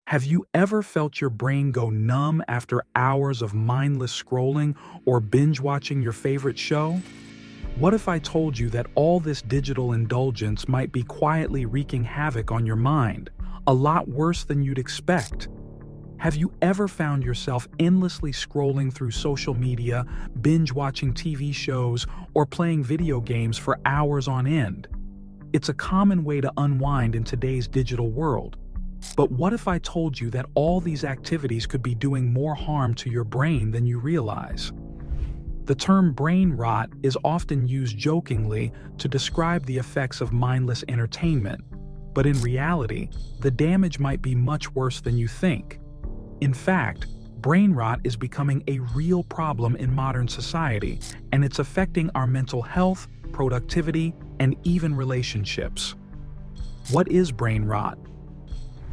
Have you ever felt your brain go numb after hours of mindless scrolling or binge watching your favorite show? What if I told you that all this digital indulgence might be quietly wreaking havoc on your mind, a lot worse than you'd expect? Have you ever found yourself endlessly scrolling through social media, binge watching TV shows, or playing video games for hours on end? It's a common way to unwind in today's digital world. But what if I told you that all these activities could be doing more harm to your brain than you realize? The term brain rot is often used jokingly to describe the effects of mindless entertainment, but in reality, the damage might be much worse than you think. In fact, brain rot is becoming a real problem in modern society, and it's affecting our mental health, productivity, and even relationships. What is brain rot?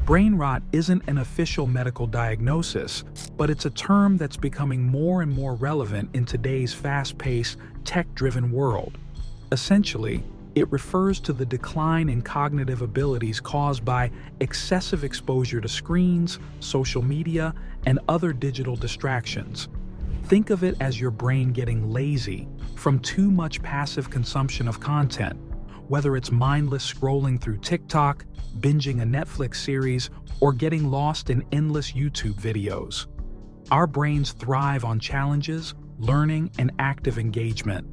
Brain rot isn't an official medical diagnosis, but it's a term that's becoming more and more relevant in today's fast-paced, tech-driven world. Essentially, it refers to the decline in cognitive abilities caused by excessive exposure to screens, social media, and other digital distractions. Think of it as your brain getting lazy from too much passive consumption of content, whether it's mindless scrolling through TikTok, binging a Netflix series, or getting lost in endless YouTube videos. Our brains thrive on challenges, learning, and active engagement.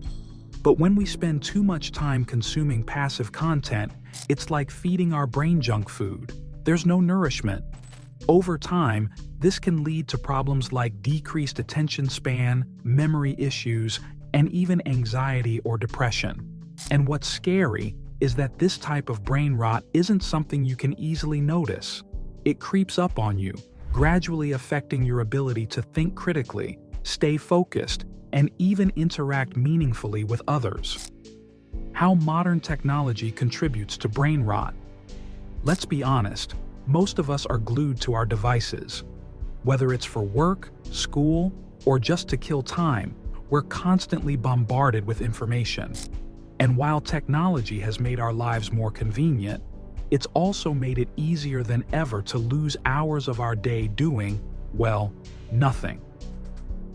But when we spend too much time consuming passive content, it's like feeding our brain junk food. There's no nourishment. Over time, this can lead to problems like decreased attention span, memory issues, and even anxiety or depression. And what's scary is that this type of brain rot isn't something you can easily notice. It creeps up on you, gradually affecting your ability to think critically, stay focused, and even interact meaningfully with others. How modern technology contributes to brain rot. Let's be honest, most of us are glued to our devices. Whether it's for work, school, or just to kill time, we're constantly bombarded with information. And while technology has made our lives more convenient, it's also made it easier than ever to lose hours of our day doing, well, nothing.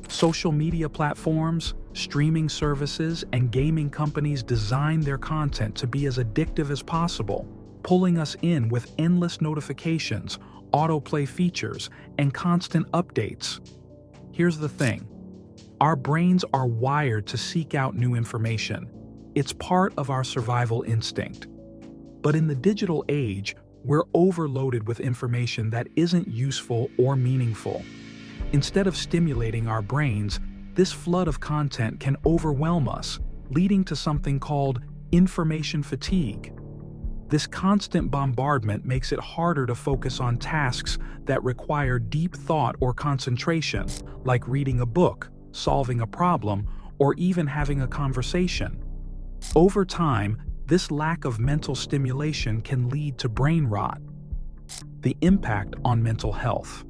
Social media platforms, streaming services, and gaming companies design their content to be as addictive as possible, pulling us in with endless notifications, autoplay features, and constant updates. Here's the thing. Our brains are wired to seek out new information. It's part of our survival instinct. But in the digital age, we're overloaded with information that isn't useful or meaningful. Instead of stimulating our brains, this flood of content can overwhelm us, leading to something called information fatigue. This constant bombardment makes it harder to focus on tasks that require deep thought or concentration, like reading a book, solving a problem, or even having a conversation. Over time, this lack of mental stimulation can lead to brain rot. The impact on mental health.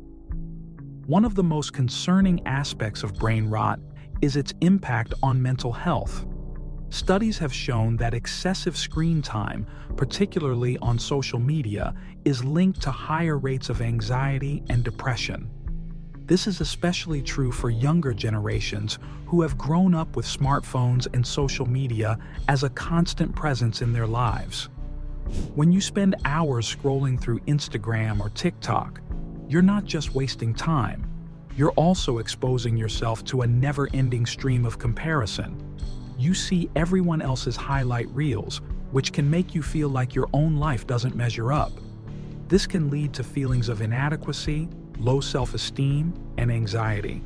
One of the most concerning aspects of brain rot is its impact on mental health. Studies have shown that excessive screen time, particularly on social media, is linked to higher rates of anxiety and depression. This is especially true for younger generations who have grown up with smartphones and social media as a constant presence in their lives. When you spend hours scrolling through Instagram or TikTok, you're not just wasting time, you're also exposing yourself to a never-ending stream of comparison. You see everyone else's highlight reels, which can make you feel like your own life doesn't measure up. This can lead to feelings of inadequacy, low self-esteem, and anxiety.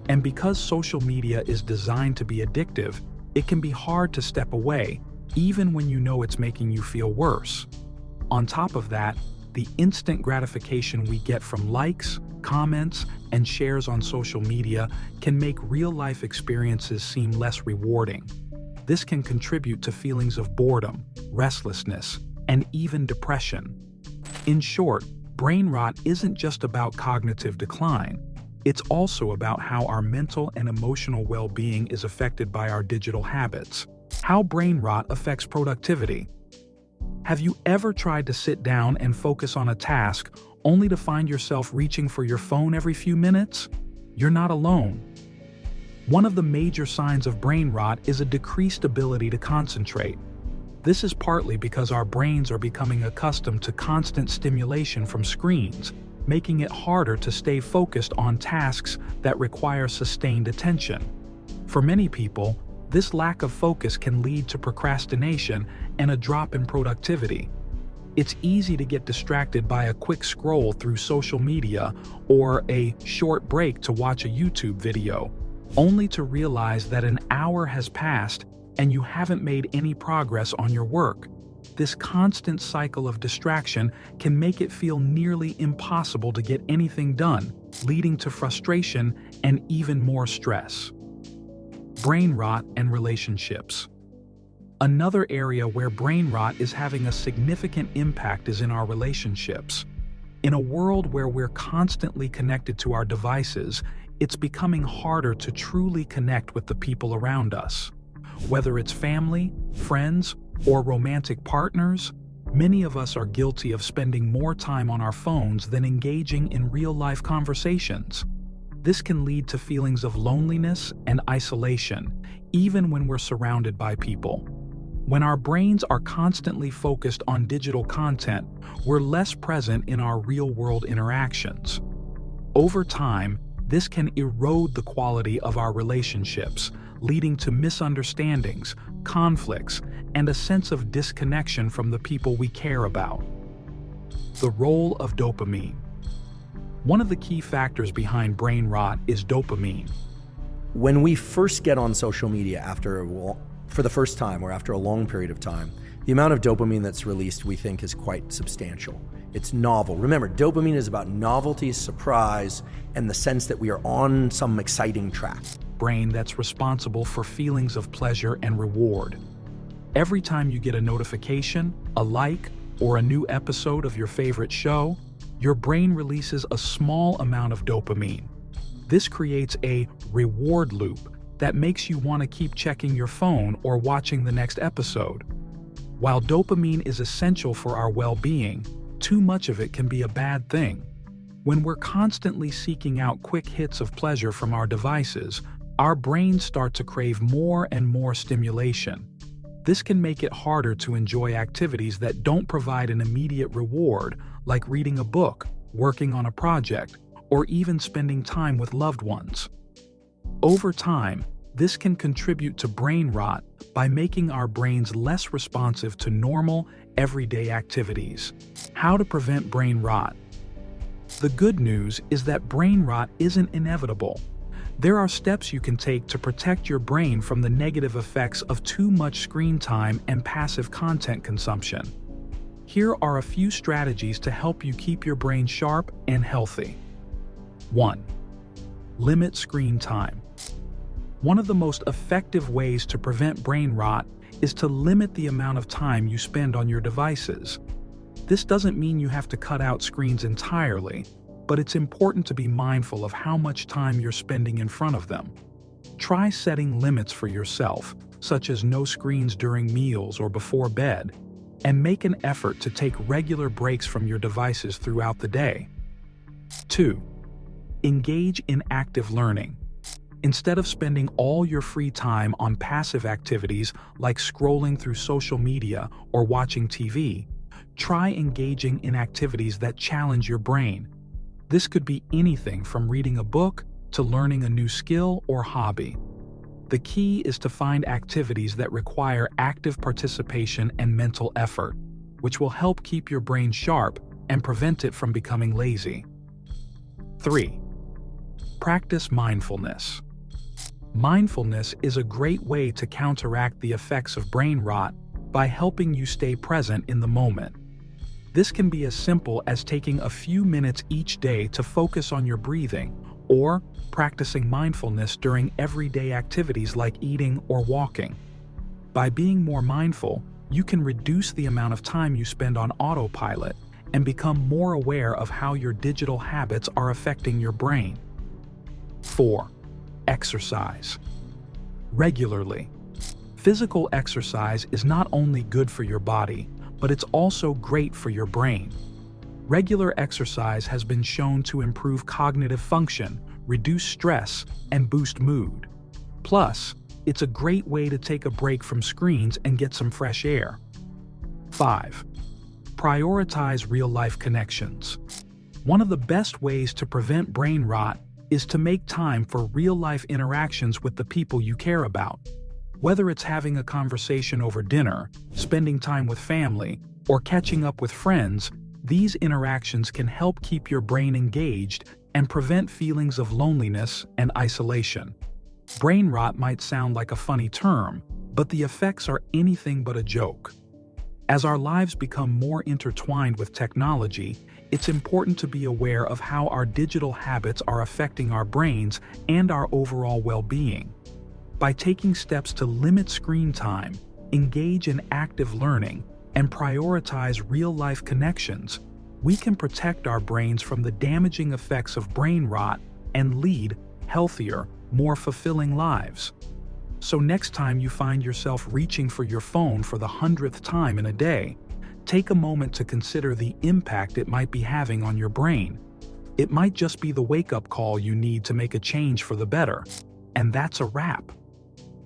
And because social media is designed to be addictive, it can be hard to step away, even when you know it's making you feel worse. On top of that, the instant gratification we get from likes, comments, and shares on social media can make real-life experiences seem less rewarding. This can contribute to feelings of boredom, restlessness, and even depression. In short, brain rot isn't just about cognitive decline. It's also about how our mental and emotional well-being is affected by our digital habits. How brain rot affects productivity. Have you ever tried to sit down and focus on a task, only to find yourself reaching for your phone every few minutes? You're not alone. One of the major signs of brain rot is a decreased ability to concentrate. This is partly because our brains are becoming accustomed to constant stimulation from screens, making it harder to stay focused on tasks that require sustained attention. For many people, this lack of focus can lead to procrastination and a drop in productivity. It's easy to get distracted by a quick scroll through social media or a short break to watch a YouTube video, only to realize that an hour has passed and you haven't made any progress on your work. This constant cycle of distraction can make it feel nearly impossible to get anything done, leading to frustration and even more stress. Brain rot and relationships. Another area where brain rot is having a significant impact is in our relationships. In a world where we're constantly connected to our devices, it's becoming harder to truly connect with the people around us. Whether it's family, friends, or romantic partners, many of us are guilty of spending more time on our phones than engaging in real-life conversations. This can lead to feelings of loneliness and isolation, even when we're surrounded by people. When our brains are constantly focused on digital content, we're less present in our real-world interactions. Over time, this can erode the quality of our relationships, leading to misunderstandings, conflicts, and a sense of disconnection from the people we care about. The role of dopamine. One of the key factors behind brain rot is dopamine. When we first get on social media for the first time or after a long period of time, the amount of dopamine that's released we think is quite substantial. It's novel. Remember, dopamine is about novelty, surprise, and the sense that we are on some exciting track. Brain that's responsible for feelings of pleasure and reward. Every time you get a notification, a like, or a new episode of your favorite show, your brain releases a small amount of dopamine. This creates a reward loop that makes you want to keep checking your phone or watching the next episode. While dopamine is essential for our well-being, too much of it can be a bad thing. When we're constantly seeking out quick hits of pleasure from our devices, our brains start to crave more and more stimulation. This can make it harder to enjoy activities that don't provide an immediate reward, like reading a book, working on a project, or even spending time with loved ones. Over time, this can contribute to brain rot by making our brains less responsive to normal, everyday activities. How to prevent brain rot? The good news is that brain rot isn't inevitable. There are steps you can take to protect your brain from the negative effects of too much screen time and passive content consumption. Here are a few strategies to help you keep your brain sharp and healthy. 1. Limit screen time. One of the most effective ways to prevent brain rot is to limit the amount of time you spend on your devices. This doesn't mean you have to cut out screens entirely, but it's important to be mindful of how much time you're spending in front of them. Try setting limits for yourself, such as no screens during meals or before bed, and make an effort to take regular breaks from your devices throughout the day. 2. Engage in active learning. Instead of spending all your free time on passive activities like scrolling through social media or watching TV, try engaging in activities that challenge your brain. This could be anything from reading a book to learning a new skill or hobby. The key is to find activities that require active participation and mental effort, which will help keep your brain sharp and prevent it from becoming lazy. 3. Practice mindfulness. Mindfulness is a great way to counteract the effects of brain rot by helping you stay present in the moment. This can be as simple as taking a few minutes each day to focus on your breathing, or practicing mindfulness during everyday activities like eating or walking. By being more mindful, you can reduce the amount of time you spend on autopilot and become more aware of how your digital habits are affecting your brain. 4. Exercise. Regularly. Physical exercise is not only good for your body, but it's also great for your brain. Regular exercise has been shown to improve cognitive function, reduce stress, and boost mood. Plus, it's a great way to take a break from screens and get some fresh air. 5. Prioritize real-life connections. One of the best ways to prevent brain rot is to make time for real-life interactions with the people you care about. Whether it's having a conversation over dinner, spending time with family, or catching up with friends, these interactions can help keep your brain engaged and prevent feelings of loneliness and isolation. Brain rot might sound like a funny term, but the effects are anything but a joke. As our lives become more intertwined with technology, it's important to be aware of how our digital habits are affecting our brains and our overall well-being. By taking steps to limit screen time, engage in active learning, and prioritize real-life connections, we can protect our brains from the damaging effects of brain rot and lead healthier, more fulfilling lives. So next time you find yourself reaching for your phone for the 100th time in a day, take a moment to consider the impact it might be having on your brain. It might just be the wake-up call you need to make a change for the better. And that's a wrap.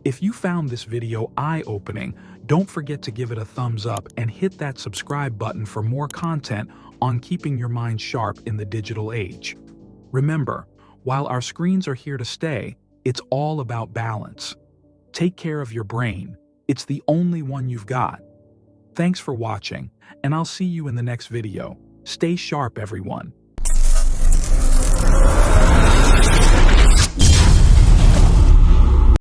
If you found this video eye-opening, don't forget to give it a thumbs up and hit that subscribe button for more content on keeping your mind sharp in the digital age. Remember, while our screens are here to stay, it's all about balance. Take care of your brain. It's the only one you've got. Thanks for watching, and I'll see you in the next video. Stay sharp, everyone.